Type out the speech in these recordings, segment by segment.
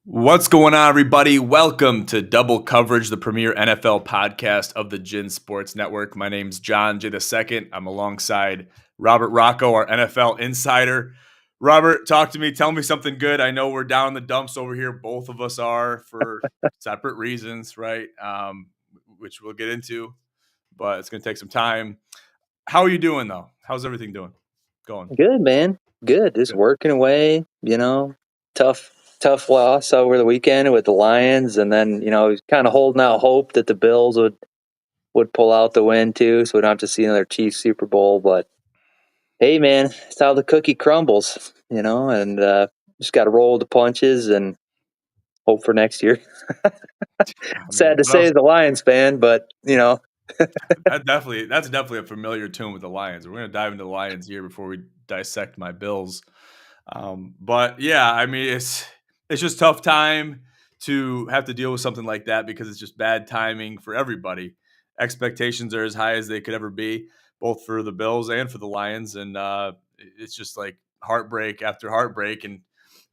What's going on, everybody? Welcome to Double Coverage, the premier NFL podcast of the Gin Sports Network. My name's John J. II. I'm alongside Robert Rachow, our NFL insider. Robert, talk to me. Tell me something good. I know we're down in the dumps over here. Both of us are for separate reasons, right? Which we'll get into, but it's going to take some time. How are you doing, though? How's everything going? Good, man. Good. Just Good. working away, tough loss over the weekend with the Lions, and then, kind of holding out hope that the Bills would pull out the win too, so we don't have to see another Chiefs Super Bowl. But hey, man, it's how the cookie crumbles, and just got to roll with the punches and hope for next year. I mean, Sad to what say else? as a Lions fan, but That's definitely a familiar tune with the Lions. We're going to dive into the Lions here before we dissect my Bills. But yeah, I mean, it's just tough time to have to deal with something like that because it's just bad timing for everybody. Expectations are as high as they could ever be, both for the Bills and for the Lions, and it's just like heartbreak after heartbreak, and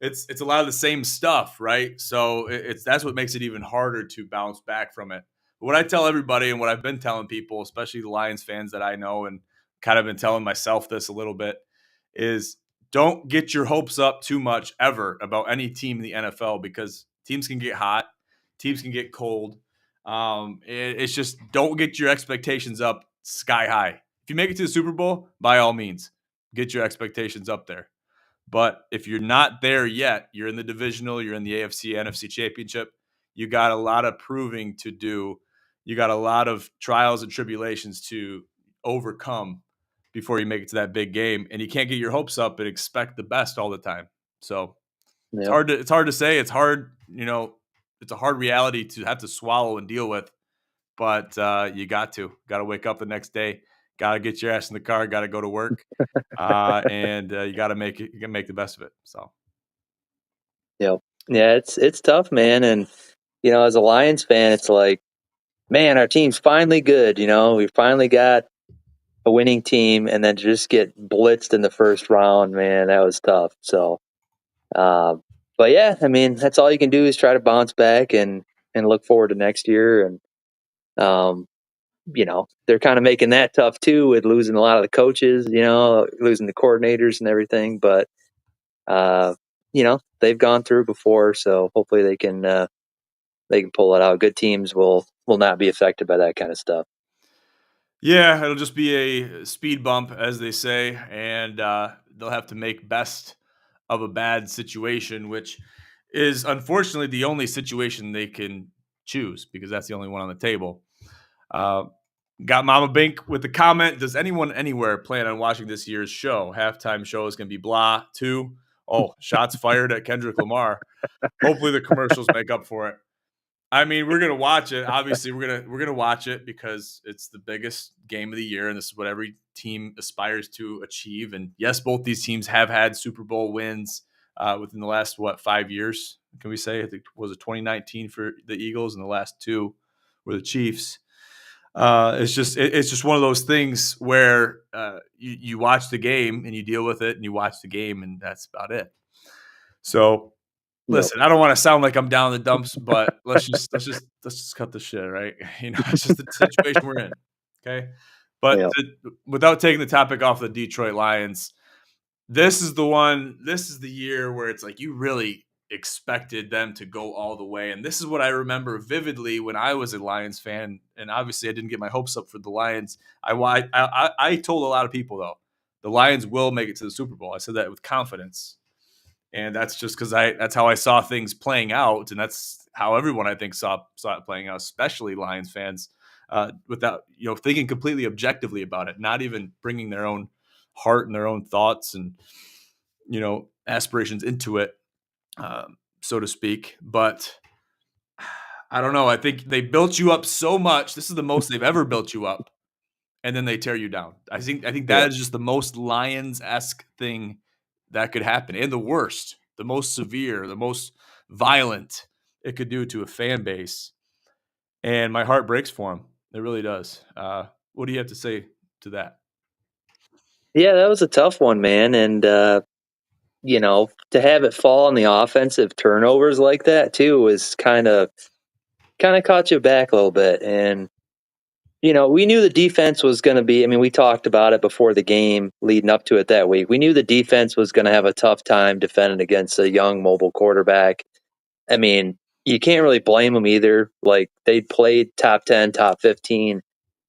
it's a lot of the same stuff, right? So it's that's what makes it even harder to bounce back from it. But what I tell everybody, and what I've been telling people, especially the Lions fans that I know, and kind of been telling myself this a little bit, is don't get your hopes up too much ever about any team in the NFL because teams can get hot, teams can get cold. It's just don't get your expectations up sky high. If you make it to the Super Bowl, by all means, get your expectations up there. But if you're not there yet, you're in the divisional, you're in the AFC, NFC championship, you got a lot of proving to do. You got a lot of trials and tribulations to overcome before you make it to that big game. And you can't get your hopes up and expect the best all the time. So yep. it's hard to say. It's hard, it's a hard reality to have to swallow and deal with. But you got to wake up the next day, got to get your ass in the car, got to go to work, and you got to make it. You can make the best of it. So Yep. Yeah, it's tough, man. And as a Lions fan, it's like, man, our team's finally good. We finally got a winning team, and then just get blitzed in the first round, man, that was tough. So, uh, but yeah, I mean, that's all you can do is try to bounce back and look forward to next year. And um, they're kind of making that tough too with losing a lot of the coaches, losing the coordinators and everything. But uh, they've gone through before, so hopefully they can pull it out. Good teams will not be affected by that kind of stuff. yeah, it'll just be a speed bump, as they say, and they'll have to make best of a bad situation, which is unfortunately the only situation they can choose because that's the only one on the table. Uh, got Mama Bink with the comment: does anyone anywhere plan on watching this year's show? Halftime show is going to be blah too. Oh, shots fired at Kendrick Lamar. Hopefully the commercials make up for it. I mean, we're gonna watch it. Obviously, we're gonna watch it because it's the biggest game of the year, and this is what every team aspires to achieve. And yes, both these teams have had Super Bowl wins within the last 5 years? Can we say? I think was it 2019 for the Eagles, and the last two were the Chiefs. It's just one of those things where you watch the game and you deal with it, and you watch the game, and that's about it. So Yep. listen, I don't want to sound like I'm down in the dumps, but let's just cut the shit, right? It's just the situation we're in. Okay. But Yep. without taking the topic off the Detroit Lions, this is the one, this is the year where it's like you really expected them to go all the way. And this is what I remember vividly when I was a Lions fan. And obviously, I didn't get my hopes up for the Lions. I told a lot of people, though, the Lions will make it to the Super Bowl. I said that with confidence. And that's just because that's how I saw things playing out, and that's how everyone I think saw it playing out, especially Lions fans, without thinking completely objectively about it, not even bringing their own heart and their own thoughts and aspirations into it, so to speak. But I don't know. I think they built you up so much. This is the most they've ever built you up, and then they tear you down. I think that Yep. is just the most Lions-esque thing that could happen, and the worst, the most severe, the most violent it could do to a fan base. And my heart breaks for him. It really does. What do you have to say to that? Yeah, that was a tough one, man. And to have it fall on the offensive turnovers like that too was kind of caught you back a little bit. And we knew the defense was going to be. I mean, we talked about it before the game, leading up to it that week. We knew the defense was going to have a tough time defending against a young mobile quarterback. I mean, you can't really blame them either. Like they played top 10, top 15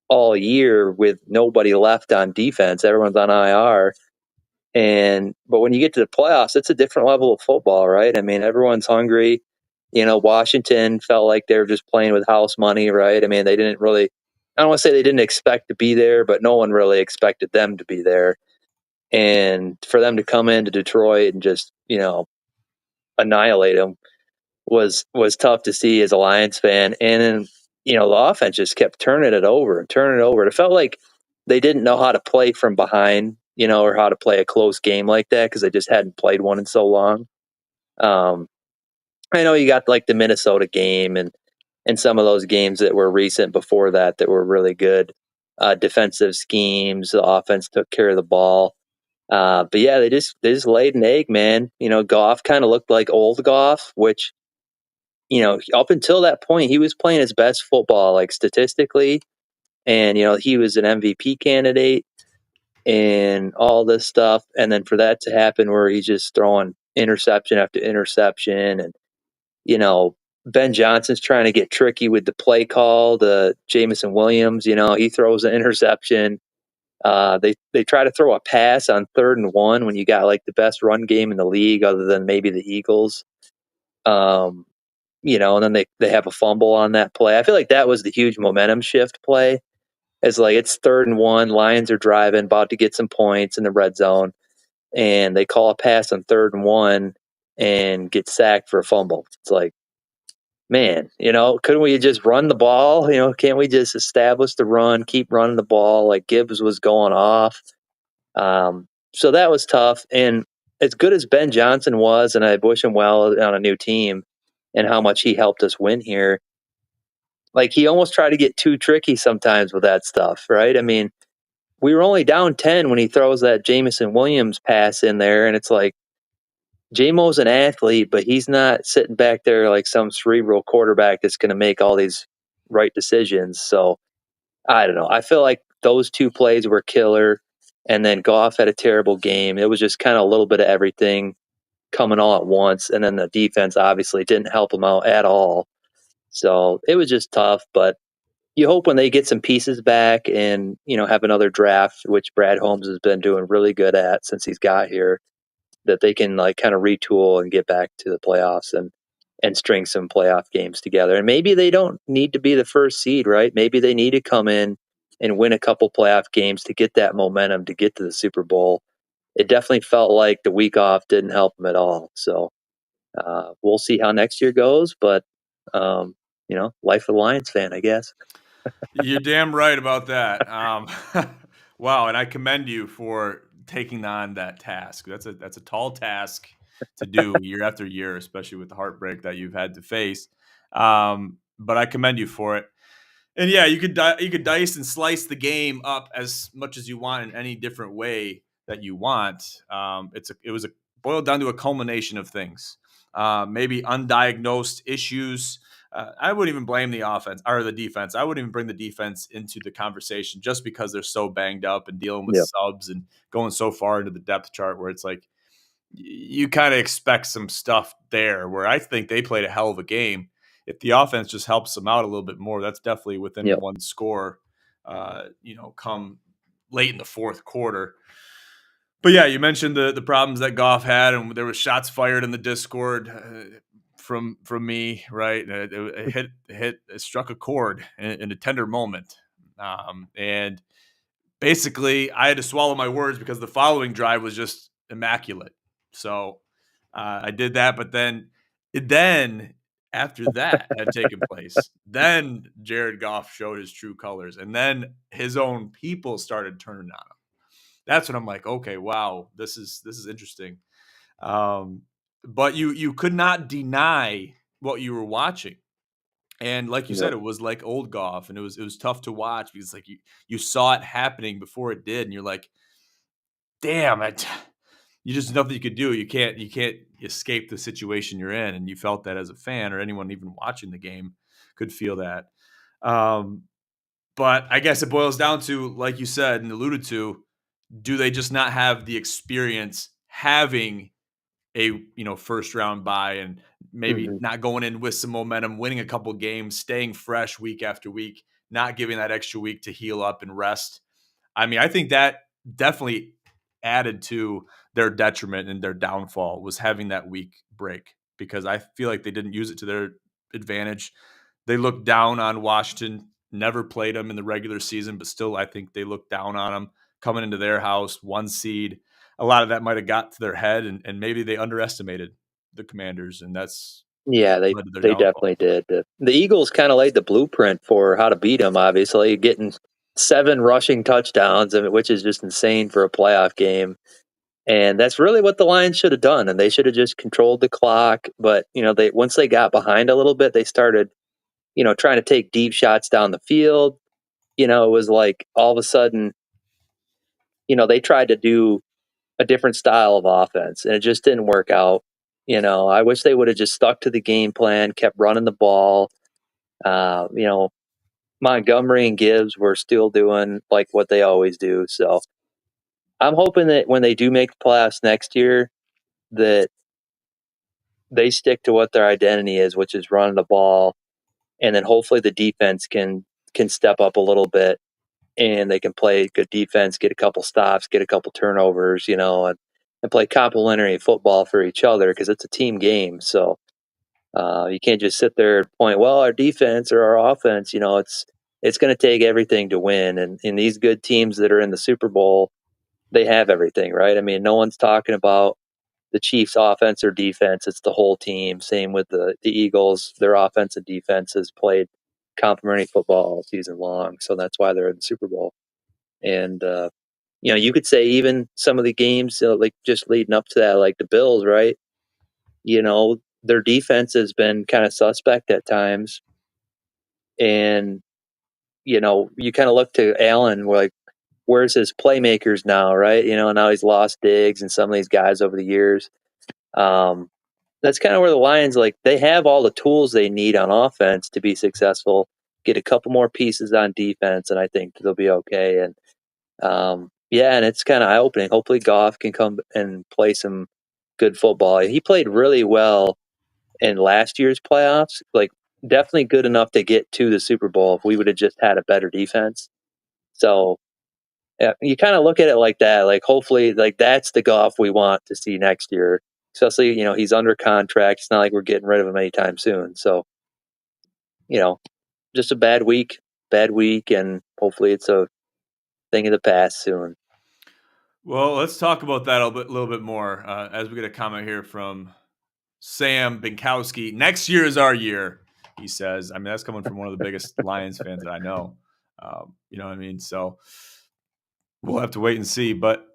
all year with nobody left on defense. Everyone's on IR. But when you get to the playoffs, it's a different level of football, right? I mean, everyone's hungry. Washington felt like they were just playing with house money, right? I mean, they didn't really, I don't want to say they didn't expect to be there, but no one really expected them to be there. And for them to come into Detroit and just, annihilate them was tough to see as a Lions fan. And then, the offense just kept turning it over and turning it over. It felt like they didn't know how to play from behind, or how to play a close game like that because they just hadn't played one in so long. Um, I know you got like the Minnesota game and some of those games that were recent before that were really good defensive schemes. The offense took care of the ball. But yeah, they just laid an egg, man. Goff kind of looked like old Goff, which up until that point, he was playing his best football, like statistically, and he was an MVP candidate and all this stuff. And then for that to happen, where he's just throwing interception after interception, and Ben Johnson's trying to get tricky with the play call. The Jamison Williams, he throws an interception. They try to throw a pass on 3rd and 1 when you got like the best run game in the league, other than maybe the Eagles. Um, and then they have a fumble on that play. I feel like that was the huge momentum shift play. It's like it's 3rd and 1, Lions are driving, about to get some points in the red zone, and they call a pass on 3rd and 1 and get sacked for a fumble. It's like, man, couldn't we just run the ball? Can't we just establish the run, keep running the ball? Like Gibbs was going off. So that was tough. And as good as Ben Johnson was, and I wish him well on a new team and how much he helped us win here, like he almost tried to get too tricky sometimes with that stuff, right? I mean, we were only down 10 when he throws that Jamison Williams pass in there, and it's like J-Mo's an athlete, but he's not sitting back there like some cerebral quarterback that's going to make all these right decisions. So I don't know. I feel like those two plays were killer, and then Goff had a terrible game. It was just kind of a little bit of everything coming all at once, and then the defense obviously didn't help him out at all. So it was just tough, but you hope when they get some pieces back and have another draft, which Brad Holmes has been doing really good at since he's got here, that they can like kind of retool and get back to the playoffs and string some playoff games together. And maybe they don't need to be the first seed, right? Maybe they need to come in and win a couple playoff games to get that momentum to get to the Super Bowl. It definitely felt like the week off didn't help them at all. So we'll see how next year goes, but life of a Lions fan, I guess. You're damn right about that. Wow, and I commend you for taking on that task. That's a tall task to do year after year, especially with the heartbreak that you've had to face. But I commend you for it. And yeah, you could dice and slice the game up as much as you want in any different way that you want. It was boiled down to a culmination of things. Maybe undiagnosed issues. I wouldn't even blame the offense or the defense. I wouldn't even bring the defense into the conversation just because they're so banged up and dealing with Yeah, subs and going so far into the depth chart where it's like you kind of expect some stuff there. Where I think they played a hell of a game. If the offense just helps them out a little bit more, that's definitely yeah, within one score. Come late in the fourth quarter. But yeah, you mentioned the problems that Goff had, and there was shots fired in the Discord from me, right? It struck a chord in a tender moment, and basically I had to swallow my words because the following drive was just immaculate. So I did that, but then after that had taken place, then Jared Goff showed his true colors, and then his own people started turning on him. That's when I'm like, okay, wow, this is interesting. Um, but you could not deny what you were watching. And like you yeah, said, it was like old golf, and it was tough to watch because you saw it happening before it did, and you're like, damn it. you just nothing you could do. You can't escape the situation you're in, and you felt that as a fan or anyone even watching the game could feel that. Um, but I guess it boils down to, like you said and alluded to, do they just not have the experience having a first round bye and maybe Mhm. not going in with some momentum, winning a couple games, staying fresh week after week, not giving that extra week to heal up and rest. I mean, I think that definitely added to their detriment and their downfall was having that week break because I feel like they didn't use it to their advantage. They looked down on Washington, never played them in the regular season, but still, I think they looked down on them coming into their house, one seed. A lot of that might have got to their head, and maybe they underestimated the Commanders, and that's Yeah, led to their they downfall. definitely did. The Eagles kinda laid the blueprint for how to beat them. Obviously, getting 7 rushing touchdowns, which is just insane for a playoff game, and that's really what the Lions should have done, and they should have just controlled the clock, but, they once they got behind a little bit, they started, trying to take deep shots down the field. It was like all of a sudden, they tried to do a different style of offense, and it just didn't work out. I wish they would have just stuck to the game plan, kept running the ball. Uh, you know, Montgomery and Gibbs were still doing like what they always do. So I'm hoping that when they do make the playoffs next year, that they stick to what their identity is, which is running the ball, and then hopefully the defense can step up a little bit and they can play good defense, get a couple stops, get a couple turnovers, and play complementary football for each other because it's a team game. So you can't just sit there and point, well, our defense or our offense. It's going to take everything to win. And in these good teams that are in the Super Bowl, they have everything, right? I mean, no one's talking about the Chiefs' offense or defense. It's the whole team. Same with the Eagles. Their offense and defense has played complementary football all season long. So that's why they're in the Super Bowl. And you could say even some of the games, like just leading up to that, like the Bills, right? Their defense has been kind of suspect at times, and you kind of look to Allen, like where's his playmakers now, right? Now he's lost Diggs and some of these guys over the years. Um, that's kind of where the Lions, like, they have all the tools they need on offense to be successful. Get a couple more pieces on defense, and I think they'll be okay. And yeah, and it's kind of eye opening. Hopefully, Goff can come and play some good football. He played really well in last year's playoffs, like definitely good enough to get to the Super Bowl if we would have just had a better defense. So yeah, you kind of look at it like that. Like hopefully, like that's the Goff we want to see next year. Especially, he's under contract. It's not like we're getting rid of him anytime soon. So, you know, just a bad week, and hopefully it's a thing of the past soon. Well, let's talk about that a little bit more as we get a comment here from Sam Binkowski. Next year is our year, he says. I mean, that's coming from one of the biggest Lions fans that I know. You know what I mean? So we'll have to wait and see. But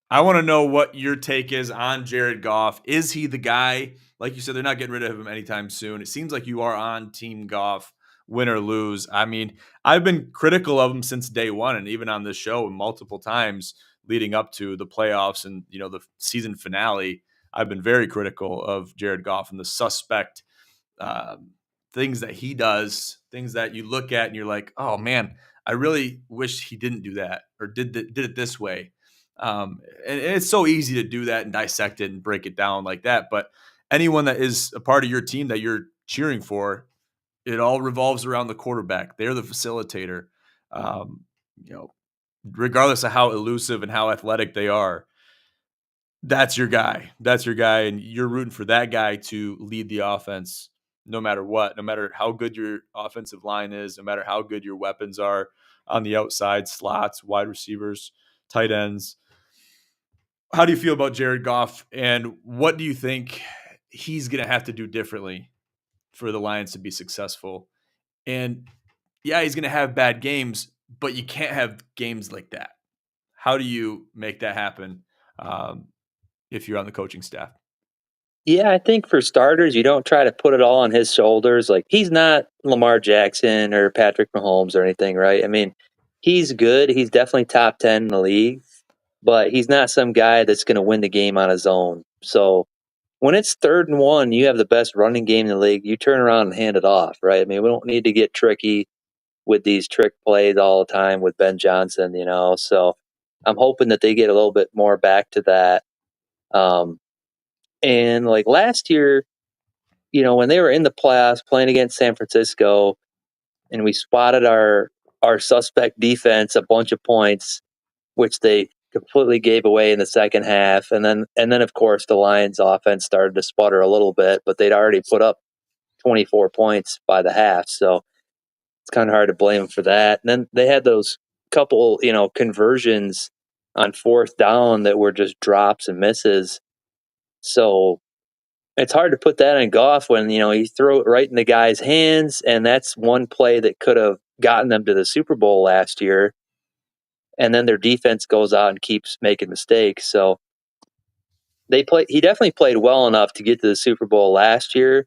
I want to know what your take is on Jared Goff. Is he the guy? Like you said, they're not getting rid of him anytime soon. It seems like you are on Team Goff, win or lose. I mean, I've been critical of him since day one, and even on this show multiple times leading up to the playoffs and the season finale. I've been very critical of Jared Goff and the suspect um, things that he does, things that you look at and you're like, oh man, I really wish he didn't do that or did it this way. And it's so easy to do that and dissect it and break it down like that. But anyone that is a part of your team that you're cheering for, it all revolves around the quarterback. They're the facilitator. Um, you know, regardless of how elusive and how athletic they are, that's your guy. That's your guy, and you're rooting for that guy to lead the offense no matter what, no matter how good your offensive line is, no matter how good your weapons are on the outside, slots, wide receivers, tight ends. How do you feel about Jared Goff, and what do you think he's going to have to do differently for the Lions to be successful? And yeah, he's going to have bad games, but you can't have games like that. How do you make that happen um, if you're on the coaching staff? Yeah, I think for starters, you don't try to put it all on his shoulders. Like he's not Lamar Jackson or Patrick Mahomes or anything, right? I mean, he's good. He's definitely top 10 in the league, but he's not some guy that's going to win the game on his own. So when it's 3rd and 1, you have the best running game in the league. You turn around and hand it off, right? I mean, we don't need to get tricky with these trick plays all the time with Ben Johnson, you know. So I'm hoping that they get a little bit more back to that. Um, and like last year, you know, when they were in the playoffs playing against San Francisco, and we spotted our suspect defense a bunch of points, which they completely gave away in the second half, and then of course the Lions offense started to sputter a little bit, but they'd already put up 24 points by the half, so it's kind of hard to blame them for that. And then they had those couple, you know, conversions on 4th down that were just drops and misses. So it's hard to put that on Goff when, you know, you throw it right in the guy's hands, and that's one play that could have gotten them to the Super Bowl last year. And then their defense goes out and keeps making mistakes. So he definitely played well enough to get to the Super Bowl last year.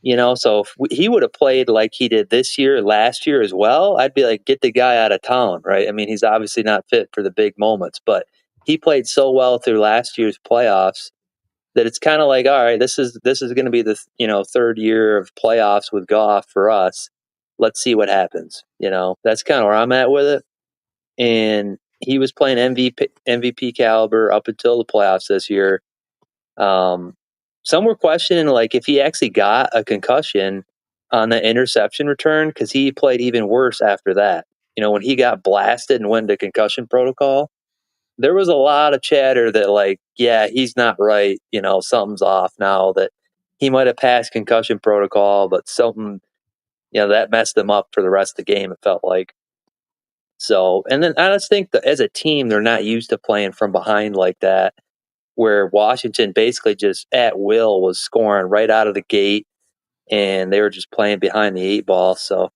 You know, so if he would have played like he did this year, last year as well, I'd be like, get the guy out of town, right? I mean, he's obviously not fit for the big moments, but he played so well through last year's playoffs that it's kind of like, all right, this is going to be the, you know, 3rd year of playoffs with Goff for us. Let's see what happens. You know, that's kind of where I'm at with it. And he was playing MVP caliber up until the playoffs this year. Um, some were questioning like if he actually got a concussion on the interception return because he played even worse after that. You know, when he got blasted and went into concussion protocol, there was a lot of chatter that like, yeah, he's not right. You know, something's off now. That he might have passed concussion protocol, but something, you know, that messed him up for the rest of the game. It felt like. So, and then I just think that as a team, they're not used to playing from behind like that, where Washington basically just at will was scoring right out of the gate and they were just playing behind the 8 ball. So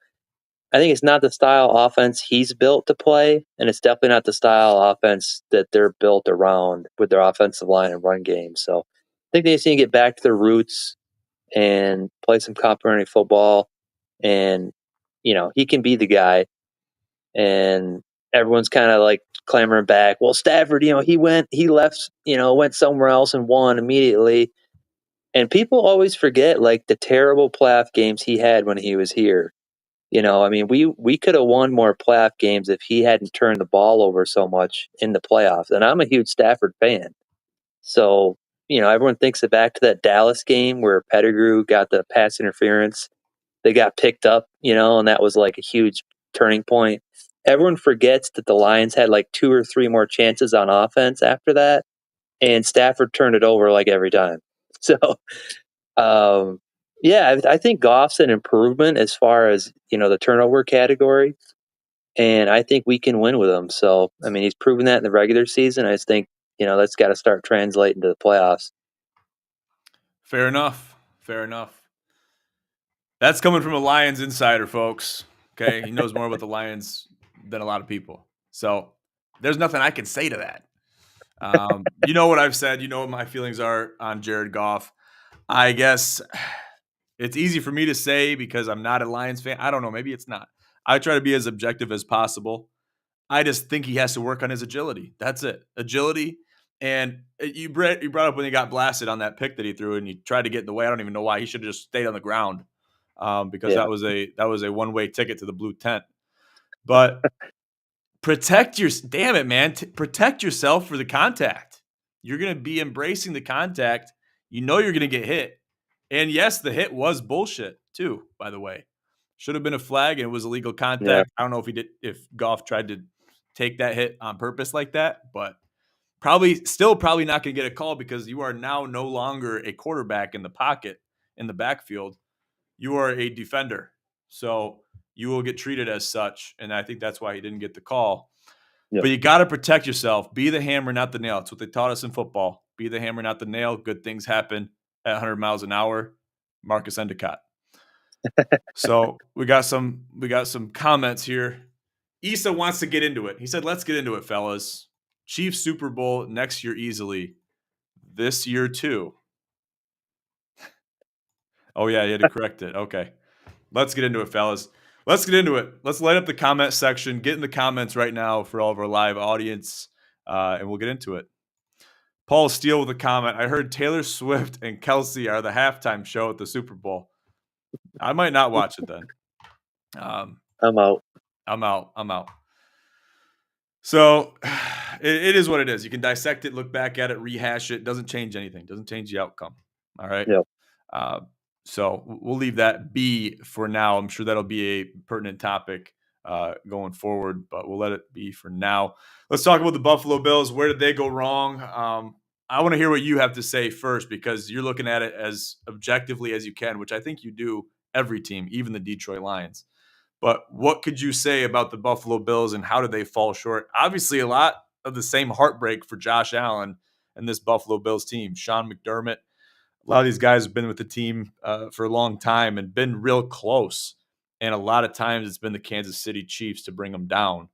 I think it's not the style offense he's built to play, and it's definitely not the style offense that they're built around with their offensive line and run game. So I think they just need to get back to their roots and play some complementary football. And, you know, he can be the guy, and everyone's kind of like clamoring back. Well, Stafford, you know, he left, you know, went somewhere else and won immediately. And people always forget like the terrible playoff games he had when he was here. You know, I mean, we could have won more playoff games if he hadn't turned the ball over so much in the playoffs. And I'm a huge Stafford fan. So, you know, everyone thinks back to that Dallas game where Pettigrew got the pass interference. They got picked up, you know, and that was like a huge turning point. Everyone forgets that the Lions had like 2 or 3 more chances on offense after that, and Stafford turned it over like every time. So, um, yeah, I think Goff's an improvement as far as, you know, the turnover category, and I think we can win with him. So, I mean, he's proven that in the regular season. I just think, you know, that's got to start translating to the playoffs. Fair enough. Fair enough. That's coming from a Lions insider, folks. Okay, he knows more about the Lions than a lot of people. So there's nothing I can say to that. You know what I've said. You know what my feelings are on Jared Goff. I guess it's easy for me to say because I'm not a Lions fan. I don't know. Maybe it's not. I try to be as objective as possible. I just think he has to work on his agility. That's it. Agility. And you brought up when he got blasted on that pick that he threw, and you tried to get in the way. I don't even know why he should have just stayed on the ground, because Yeah, that was a one-way ticket to the blue tent. But damn it, man, protect yourself for the contact. You're gonna be embracing the contact. You know you're gonna get hit, and yes, the hit was bullshit too. By the way, should have been a flag, and it was illegal yeah, contact. I don't know if Goff tried to take that hit on purpose like that, but probably not gonna get a call because you are now no longer a quarterback in the pocket in the backfield. You are a defender, so you will get treated as such, and I think that's why he didn't get the call. yeah. But you got to protect yourself. Be the hammer, not the nail. It's what they taught us in football. Be the hammer, not the nail. Good things happen at 100 miles an hour. Marcus Endicott. So we got some comments here. Issa wants to get into it. He said, "Let's get into it, fellas. Chiefs Super Bowl next year easily. This year too." Oh yeah, you had to correct it. Okay. Let's get into it, fellas. Let's get into it. Let's light up the comment section. Get in the comments right now for all of our live audience. and we'll get into it. Paul Steele with a comment. I heard Taylor Swift and Kelsey are the halftime show at the Super Bowl. I might not watch it then. I'm out. I'm out. I'm out. So it is what it is. You can dissect it, look back at it, rehash it. Doesn't change anything. Doesn't change the outcome. All right. Yep. So we'll leave that be for now. I'm sure that'll be a pertinent topic going forward, but we'll let it be for now. Let's talk about the Buffalo Bills. Where did they go wrong? I want to hear what you have to say first, because you're looking at it as objectively as you can, which I think you do every team, even the Detroit Lions. But what could you say about the Buffalo Bills and how did they fall short? Obviously, a lot of the same heartbreak for Josh Allen and this Buffalo Bills team. Sean McDermott, a lot of these guys have been with the team for a long time and been real close. And a lot of times it's been the Kansas City Chiefs to bring them down.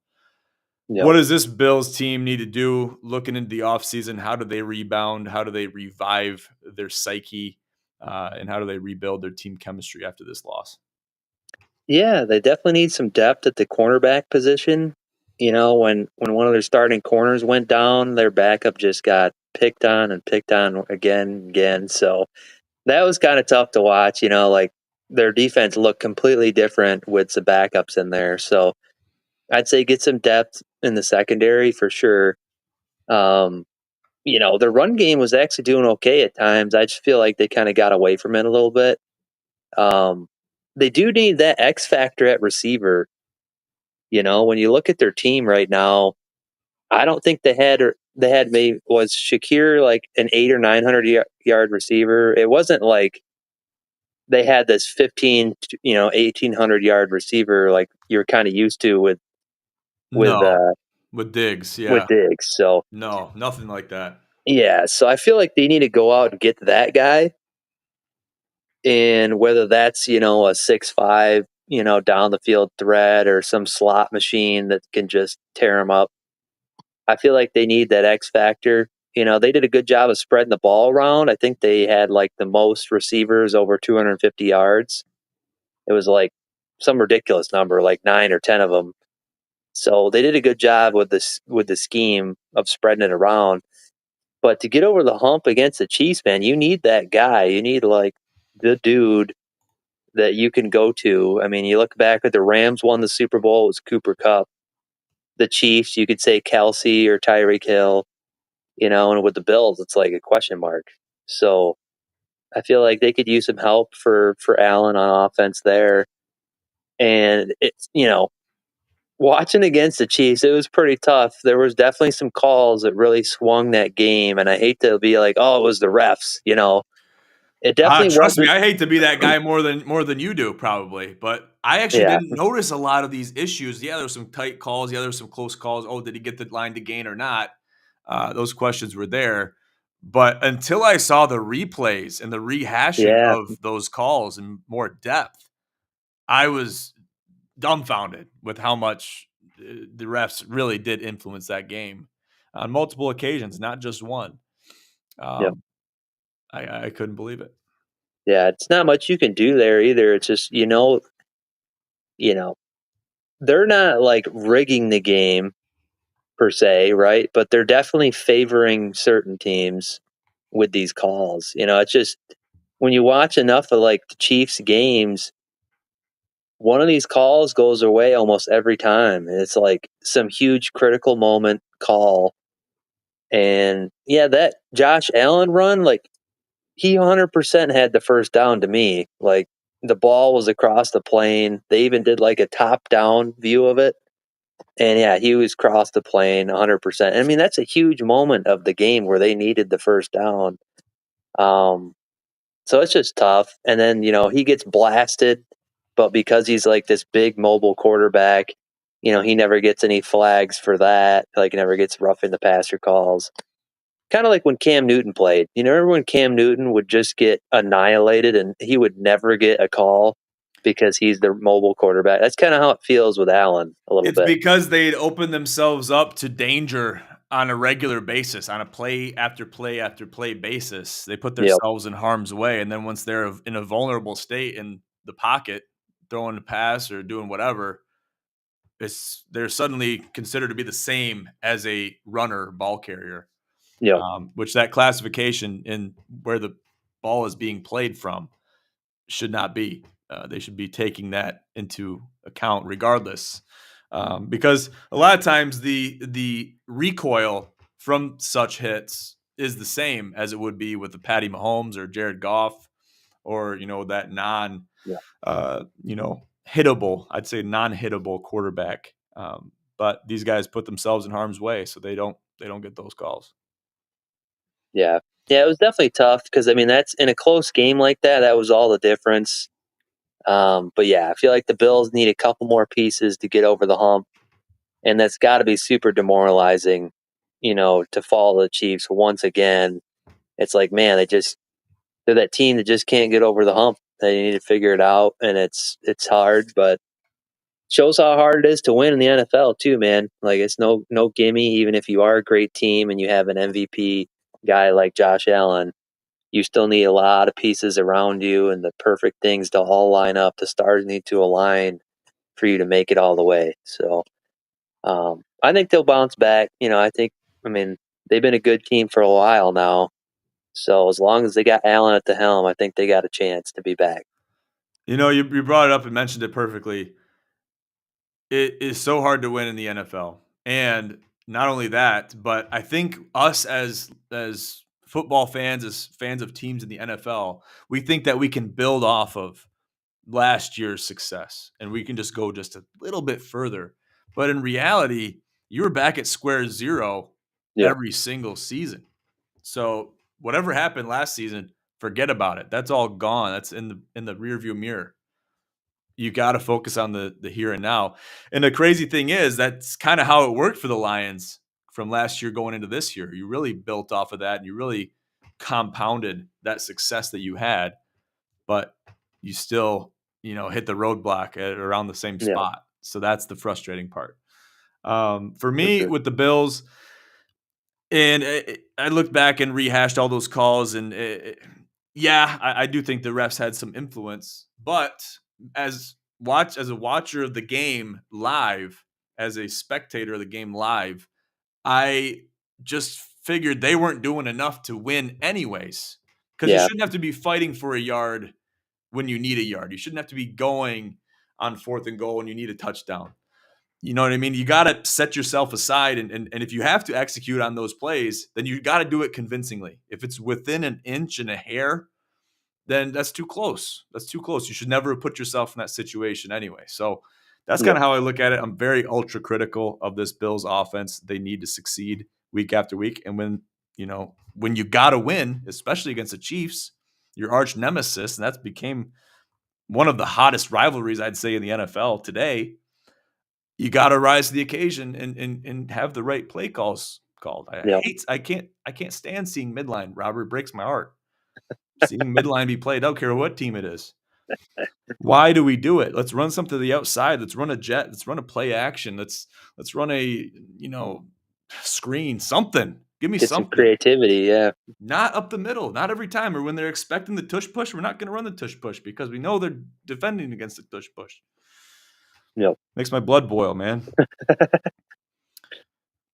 Yep. What does this Bills team need to do looking into the offseason? How do they rebound? How do they revive their psyche? And how do they rebuild their team chemistry after this loss? Yeah, they definitely need some depth at the cornerback position. You know, when one of their starting corners went down, their backup just got picked on and picked on again and again. So that was kind of tough to watch. You know, like their defense looked completely different with the backups in there. So I'd say get some depth in the secondary for sure. Um, you know, the run game was actually doing okay at times. I just feel like they kind of got away from it a little bit. Um, they do need that X factor at receiver. You know, when you look at their team right now, I don't think they had maybe was Shakir like an 800 or 900 yard receiver. It wasn't like they had this 1800 yard receiver like you're kind of used to with No, uh with Diggs, with yeah. Diggs. So No, nothing like that. yeah, so I feel like they need to go out and get that guy, and whether that's a 6'5", down the field threat or some slot machine that can just tear him up. I feel like they need that X factor. You know, they did a good job of spreading the ball around. I think they had like the most receivers over 250 yards. It was like some ridiculous number, like 9 or 10 of them. So they did a good job with the scheme of spreading it around. But to get over the hump against the Chiefs, man, you need that guy. You need like the dude that you can go to. I mean, you look back at the Rams won the Super Bowl, it was Cooper Kupp. The Chiefs, you could say Kelsey or Tyreek Hill, and with the Bills, it's like a question mark. So I feel like they could use some help for Allen on offense there. And it's watching against the Chiefs, it was pretty tough. There was definitely some calls that really swung that game, and I hate to be like, oh, it was the refs. It definitely Trust me, wasn't. I hate to be that guy more than you do, probably. But I actually Yeah, didn't notice a lot of these issues. Yeah, there were some tight calls. Yeah, there were some close calls. Oh, did he get the line to gain or not? Those questions were there. But until I saw the replays and the rehashing yeah, of those calls in more depth, I was dumbfounded with how much the refs really did influence that game on multiple occasions, not just one. yeah, Um, I couldn't believe it. yeah. It's not much you can do there either. It's just you know, they're not like rigging the game per se, right? But they're definitely favoring certain teams with these calls. It's just when you watch enough of like the Chiefs games, one of these calls goes away almost every time. And it's like some huge critical moment call. And yeah, that Josh Allen run, like he 100% had the first down to me. Like the ball was across the plane. They even did like a top down view of it. And yeah, he was across the plane 100%. I mean, that's a huge moment of the game where they needed the first down. Um, so it's just tough. And then, he gets blasted, but because he's like this big mobile quarterback, he never gets any flags for that. Like, never gets roughing the passer calls. Kind of like when Cam Newton played. Remember when Cam Newton would just get annihilated and he would never get a call because he's the mobile quarterback? That's kind of how it feels with Allen a little It's bit. because they'd opened themselves up to danger on a regular basis, on a play after play after play basis. They put Yep. themselves in harm's way, and then once they're in a vulnerable state in the pocket, throwing a pass or doing whatever, they're suddenly considered to be the same as a runner ball carrier, Yep. which that classification in where the ball is being played from should not be. They should be taking that into account regardless, because a lot of times the recoil from such hits is the same as it would be with the Patty Mahomes or Jared Goff or that Yeah. hittable, I'd say non-hittable quarterback. But these guys put themselves in harm's way, so they don't get those calls. Yeah. Yeah, it was definitely tough because I mean that's in a close game like that. That was all the difference. But yeah, I feel like the Bills need a couple more pieces to get over the hump, and that's got to be super demoralizing. To follow the Chiefs once again. It's like, man, they're that team that just can't get over the hump. They need to figure it out, and it's hard, but shows how hard it is to win in the NFL too, man. Like it's no gimme. Even if you are a great team and you have an MVP guy like Josh Allen, you still need a lot of pieces around you and the perfect things to all line up. The stars need to align for you to make it all the way. So I think they'll bounce back. I mean, they've been a good team for a while now. So as long as they got Allen at the helm, I think they got a chance to be back. You brought it up and mentioned it perfectly. It is so hard to win in the NFL. And not only that, but I think us as football fans, as fans of teams in the NFL, we think that we can build off of last year's success and we can just go just a little bit further. But in reality, you were back at square zero Yeah, every single season. So whatever happened last season, forget about it. That's all gone. That's in the rearview mirror. You got to focus on the here and now. And the crazy thing is that's kind of how it worked for the Lions from last year going into this year. You really built off of that and you really compounded that success that you had, but you still, hit the roadblock at around the same yeah, spot. So that's the frustrating part. For for me sure. with the Bills, and I looked back and rehashed all those calls, and yeah, I do think the refs had some influence. But as a watcher of the game live, as a spectator of the game live, I just figured they weren't doing enough to win anyways. Because you Yeah, shouldn't have to be fighting for a yard when you need a yard. You shouldn't have to be going on 4th and goal when you need a touchdown. You know what I mean? You got to set yourself aside. And if you have to execute on those plays, then you got to do it convincingly. If it's within an inch and a hair, then that's too close. That's too close. You should never have put yourself in that situation anyway. So that's yeah, kind of how I look at it. I'm very ultra critical of this Bills offense. They need to succeed week after week. And when you got to win, especially against the Chiefs, your arch nemesis, and that's became one of the hottest rivalries I'd say in the NFL today, you got to rise to the occasion and have the right play calls called. yeah, I can't stand seeing midline. Robert, breaks my heart. Seeing midline be played, I don't care what team it is. Why do we do it? Let's run something to the outside. Let's run a jet. Let's run a play action. Let's run a screen. Something. Give me get some something. creativity. Yeah, Not up the middle. Not every time. Or when they're expecting the tush push, we're not going to run the tush push because we know they're defending against the tush push. yeah, Makes my blood boil, man.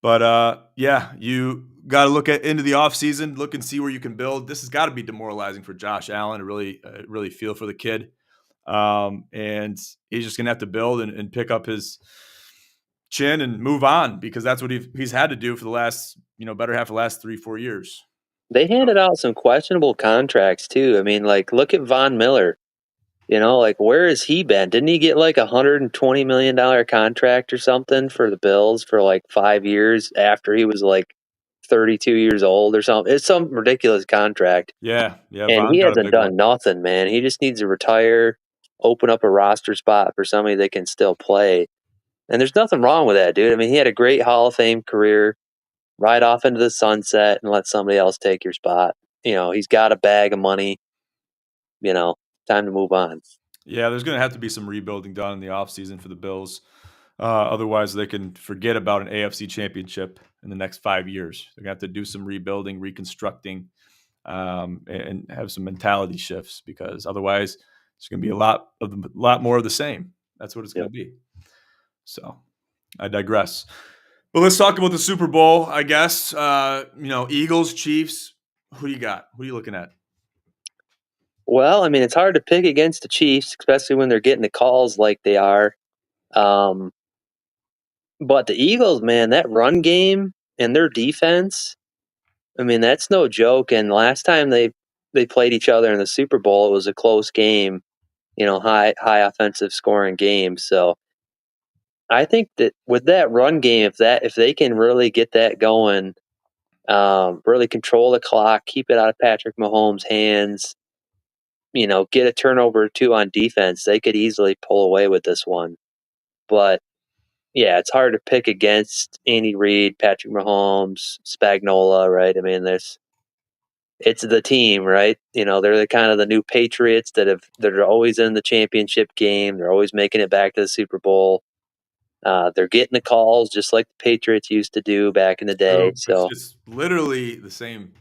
But yeah, you got to look at into the offseason, look and see where you can build. This has got to be demoralizing for Josh Allen to really feel for the kid. And he's just gonna have to build and pick up his chin and move on because that's what he's had to do for the last better half of the last 3-4 years. they So, handed out some questionable contracts too. I mean, like look at Von Miller. Like where has he been? Didn't he get like $120 million contract or something for the Bills for like 5 years after he was like 32 years old or something? It's some ridiculous contract, yeah, and Von he got a hasn't big one. done nothing, man. He just needs to retire, open up a roster spot for somebody that can still play. And there's nothing wrong with that, dude. I mean, he had a great Hall of Fame career. Ride off into the sunset and let somebody else take your spot. He's got a bag of money. You know, time to move on. Yeah, there's gonna have to be some rebuilding done in the offseason for the Bills. Otherwise, they can forget about an AFC championship in the next 5 years. They're gonna have to do some rebuilding, reconstructing, and have some mentality shifts because otherwise it's going to be a lot more of the same. That's what it's going Yep. to be. So I digress. But let's talk about the Super Bowl, I guess. Eagles, Chiefs. Who do you got? Who are you looking at? Well, I mean, it's hard to pick against the Chiefs, especially when they're getting the calls like they are. Um, but the Eagles, man, that run game and their defense, I mean, that's no joke. And last time they played each other in the Super Bowl, it was a close game, high offensive scoring game. So I think that with that run game, if they can really get that going, really control the clock, keep it out of Patrick Mahomes' hands, get a turnover or two on defense, they could easily pull away with this one. But yeah, it's hard to pick against Andy Reid, Patrick Mahomes, Spagnola, right? I mean, it's the team, right? They're the kind of the new Patriots that are always in the championship game. They're always making it back to the Super Bowl. They're getting the calls just like the Patriots used to do back in the day. True. It's So it's literally the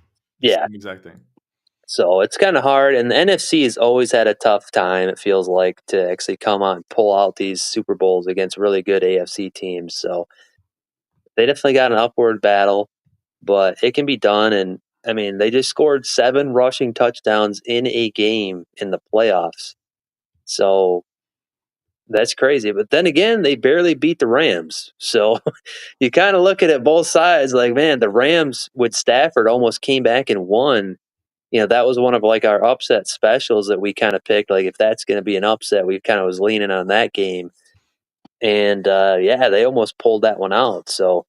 yeah, same exact thing. so it's kind of hard. And the NFC has always had a tough time. It feels like to actually come out and pull out these Super Bowls against really good AFC teams. So they definitely got an upward battle, but it can be done. And I mean, they just scored 7 rushing touchdowns in a game in the playoffs. So that's crazy. But then again, they barely beat the Rams. So you kind of look at it both sides like, man, the Rams with Stafford almost came back and won. That was one of like our upset specials that we kind of picked. Like, if that's going to be an upset, we kind of was leaning on that game. And yeah, they almost pulled that one out. So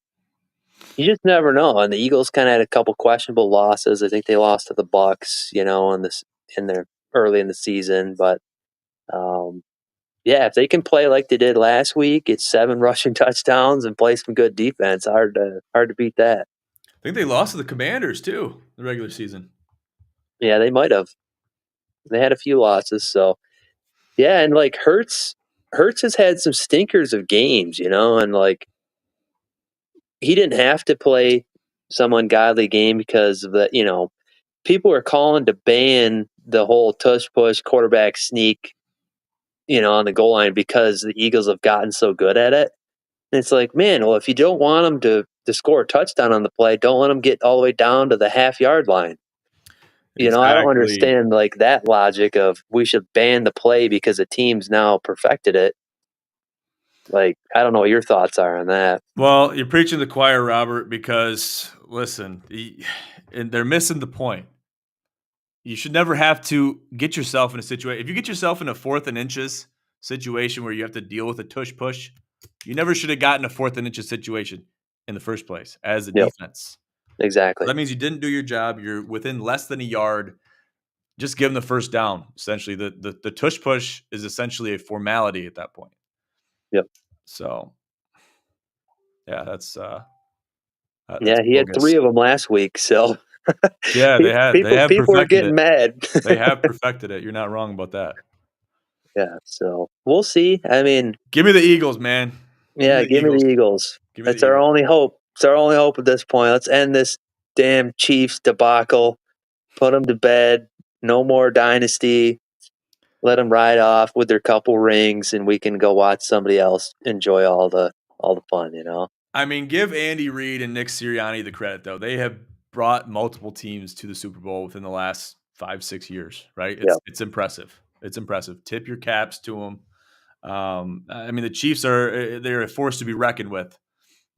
you just never know. And the Eagles kind of had a couple questionable losses. I think they lost to the Bucks, in their early in the season. But um, yeah, if they can play like they did last week, it's 7 rushing touchdowns and play some good defense. Hard to beat that. I think they lost to the Commanders too, the regular season. Yeah, they might have. They had a few losses, so yeah, and like Hurts has had some stinkers of games, and like he didn't have to play some ungodly game because of people are calling to ban the whole tush push quarterback sneak, on the goal line because the Eagles have gotten so good at it. And it's like, man, well, if you don't want them to score a touchdown on the play, don't let them get all the way down to the half-yard line. I don't Exactly. understand like that logic of we should ban the play because the team's now perfected it. Like, I don't know what your thoughts are on that. Well, you're preaching to the choir, Robert, because listen, and they're missing the point. You should never have to get yourself in a situation. If you get yourself in a 4th and inches situation where you have to deal with a tush push, you never should have gotten a 4th and inches situation in the first place as a Yep, defense. exactly. That means you didn't do your job. You're within less than a yard. Just give them the first down. Essentially, the tush push is essentially a formality at that point. Yep. So yeah, that's Yeah, he had bogus. 3 of them last week, so Yeah, they have people were perfected getting it. mad. They have perfected it. You're not wrong about that. Yeah, so we'll see. I mean, Give me the Eagles, man. Give me yeah, the give me Eagles. the Eagles. Give me the That's our Eagles. only hope. It's our only hope at this point. Let's end this damn Chiefs debacle. Put them to bed. No more dynasty. Let them ride off with their couple rings, and we can go watch somebody else enjoy all the fun. I mean, give Andy Reid and Nick Sirianni the credit, though. They have brought multiple teams to the Super Bowl within the last 5, 6 years, right? Yeah, It's impressive. It's impressive. Tip your caps to them. I mean, the Chiefs they're a force to be reckoned with,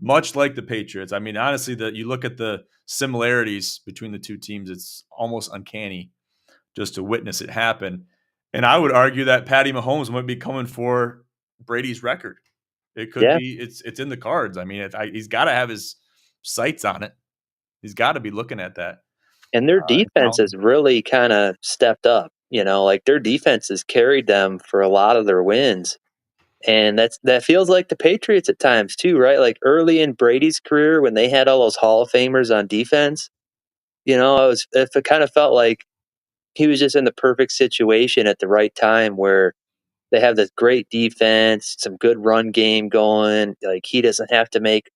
much like the Patriots. I mean, honestly, you look at the similarities between the two teams, it's almost uncanny just to witness it happen. And I would argue that Patty Mahomes might be coming for Brady's record. It could yeah. be. It's in the cards. I mean, he's got to have his sights on it. He's got to be looking at that. And their And defense has really kind of stepped up. Like their defense has carried them for a lot of their wins. And that feels like the Patriots at times too, right? Like early in Brady's career when they had all those Hall of Famers on defense, it kind of felt like he was just in the perfect situation at the right time where they have this great defense, some good run game going. Like he doesn't have to make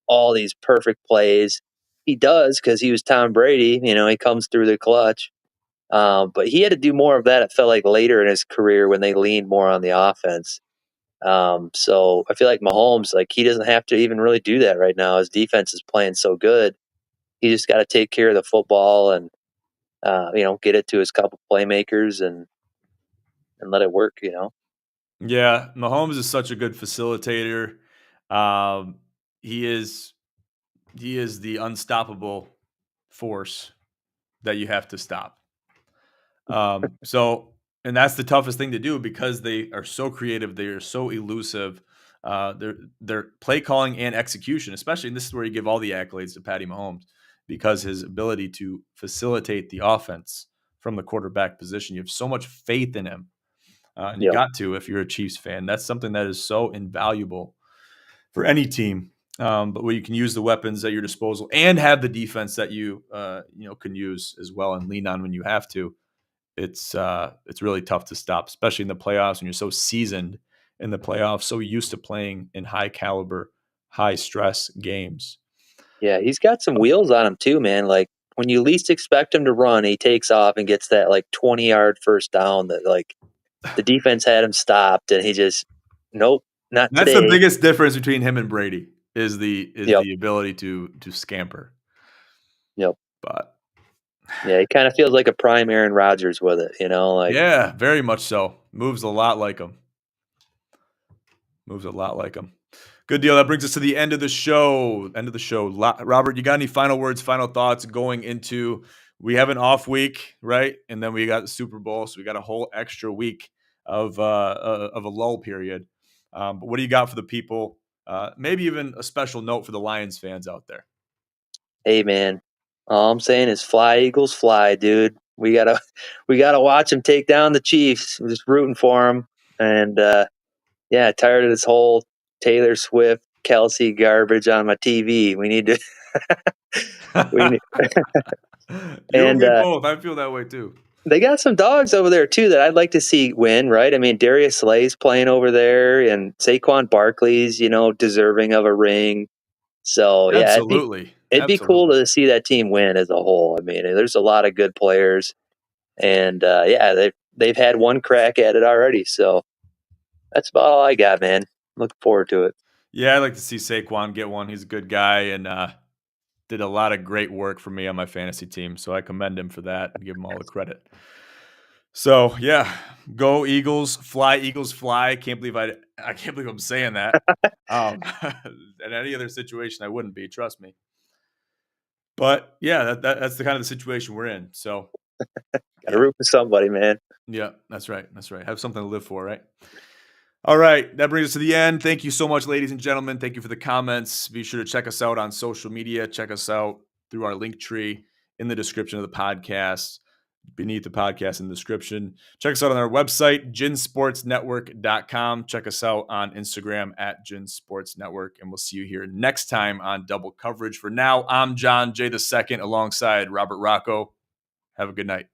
all these perfect plays. He does because he was Tom Brady. He comes through the clutch. But he had to do more of that. It felt like later in his career when they leaned more on the offense. So I feel like Mahomes, like he doesn't have to even really do that right now. His defense is playing so good. He just got to take care of the football and get it to his couple playmakers and let it work. Yeah, Mahomes is such a good facilitator. Um, he is he is the unstoppable force that you have to stop. So, and that's the toughest thing to do because they are so creative, they are so elusive. Their play calling and execution, especially, and this is where you give all the accolades to Patty Mahomes because his ability to facilitate the offense from the quarterback position. You have so much faith in him, and you Yep. got to if you're a Chiefs fan. That's something that is so invaluable for any team. But where you can use the weapons at your disposal and have the defense that you can use as well and lean on when you have to. It's really tough to stop, especially in the playoffs when you're so seasoned in the playoffs, so used to playing in high caliber, high stress games. Yeah, he's got some wheels on him too, man. Like when you least expect him to run, he takes off and gets that like 20-yard first down that like the defense had him stopped, and he just nope, not That's the today. biggest difference between him and Brady is Yep, the ability to scamper. yep. But Yeah, he kind of feels like a prime Aaron Rodgers with it, like yeah, very much so. Moves a lot like him. Moves a lot like him. Good deal. That brings us to the end of the show. End of the show. Robert, you got any final words, final thoughts going into? We have an off week, right? And then we got the Super Bowl, so we got a whole extra week of a lull period. But what do you got for the people? Maybe even a special note for the Lions fans out there. hey man, all I'm saying is fly Eagles fly, dude. We gotta watch him take down the Chiefs. I'm just rooting for him. And yeah, tired of this whole Taylor Swift, Kelsey garbage on my TV. We need to we need, You and and me both. I feel that way too. they got some dogs over there too that I'd like to see win, right? I mean, Darius Slay's playing over there, and Saquon Barkley's, deserving of a ring. So yeah, it'd be Absolutely. it'd be cool Absolutely. to see that team win as a whole. I mean, there's a lot of good players, and yeah, they've had one crack at it already. So that's about all I got, man. Looking forward to it. Yeah, I'd like to see Saquon get one. He's a good guy and did a lot of great work for me on my fantasy team. So I commend him for that and give him all the credit. So yeah, go Eagles fly. I can't believe I'm saying that. In any other situation, I wouldn't be. Trust me. But yeah, that's the kind of the situation we're in. So Got to yeah, root for somebody, man. yeah, that's right. That's right. Have something to live for, right? All right, that brings us to the end. Thank you so much, ladies and gentlemen. Thank you for the comments. Be sure to check us out on social media. Check us out through our link tree in the description of the podcast, beneath the podcast in the description. Check us out on our website, ginsportsnetwork.com. Check us out on Instagram at ginsportsnetwork, and we'll see you here next time on Double Coverage. For now, I'm John J. II alongside Robert Rachow. Have a good night.